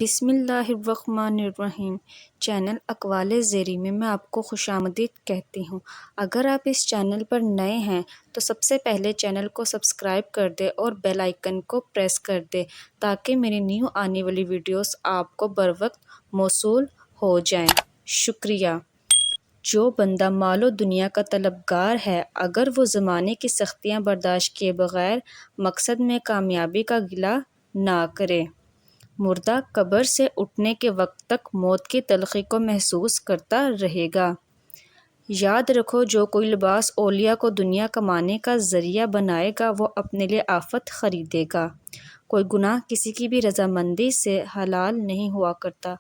بسم اللہ الرحمن الرحیم۔ چینل اقوال زیریں میں آپ کو خوش آمدید کہتی ہوں۔ اگر آپ اس چینل پر نئے ہیں تو سب سے پہلے چینل کو سبسکرائب کر دیں اور بیل آئیکن کو پریس کر دیں تاکہ میری نیو آنے والی ویڈیوز آپ کو بروقت موصول ہو جائیں۔ شکریہ۔ جو بندہ مال و دنیا کا طلبگار ہے، اگر وہ زمانے کی سختیاں برداشت کیے بغیر مقصد میں کامیابی کا گلہ نہ کرے، مردہ قبر سے اٹھنے کے وقت تک موت کی تلخی کو محسوس کرتا رہے گا۔ یاد رکھو، جو کوئی لباس اولیاء کو دنیا کمانے کا ذریعہ بنائے گا وہ اپنے لیے آفت خریدے گا۔ کوئی گناہ کسی کی بھی رضامندی سے حلال نہیں ہوا کرتا۔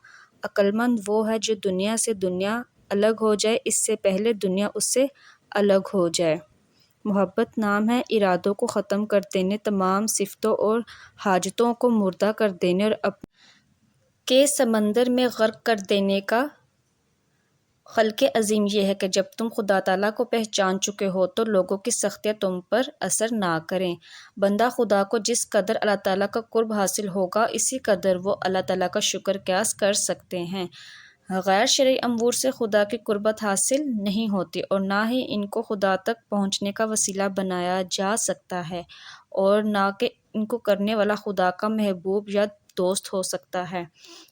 عقل مند وہ ہے جو دنیا سے دنیا الگ ہو جائے اس سے پہلے دنیا اس سے الگ ہو جائے۔ محبت نام ہے ارادوں کو ختم کر دینے، تمام صفتوں اور حاجتوں کو مردہ کر دینے اور اپنے کے سمندر میں غرق کر دینے کا۔ خلق عظیم یہ ہے کہ جب تم خدا تعالیٰ کو پہچان چکے ہو تو لوگوں کی سختیاں تم پر اثر نہ کریں۔ بندہ خدا کو جس قدر اللہ تعالیٰ کا قرب حاصل ہوگا اسی قدر وہ اللہ تعالیٰ کا شکر قیاس کر سکتے ہیں۔ غیر شرعی امور سے خدا کی قربت حاصل نہیں ہوتی اور نہ ہی ان کو خدا تک پہنچنے کا وسیلہ بنایا جا سکتا ہے، اور نہ کہ ان کو کرنے والا خدا کا محبوب یا دوست ہو سکتا ہے۔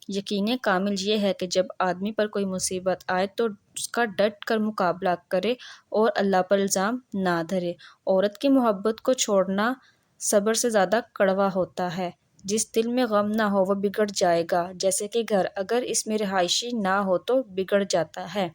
یقین کامل یہ ہے کہ جب آدمی پر کوئی مصیبت آئے تو اس کا ڈٹ کر مقابلہ کرے اور اللہ پر الزام نہ دھرے۔ عورت کی محبت کو چھوڑنا صبر سے زیادہ کڑوا ہوتا ہے۔ جس دل میں غم نہ ہو وہ بگڑ جائے گا، جیسے کہ گھر اگر اس میں رہائشی نہ ہو تو بگڑ جاتا ہے۔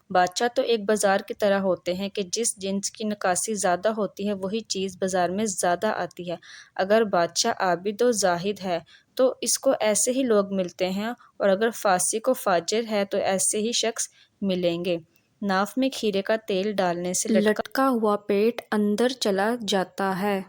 بادشاہ تو ایک بازار کی طرح ہوتے ہیں کہ جس جنس کی نکاسی زیادہ ہوتی ہے وہی چیز بازار میں زیادہ آتی ہے۔ اگر بادشاہ عابد و زاہد ہے تو اس کو ایسے ہی لوگ ملتے ہیں، اور اگر فاسق و فاجر ہے تو ایسے ہی شخص ملیں گے۔ ناف میں کھیرے کا تیل ڈالنے سے لٹکا ہوا پیٹ اندر چلا جاتا ہے۔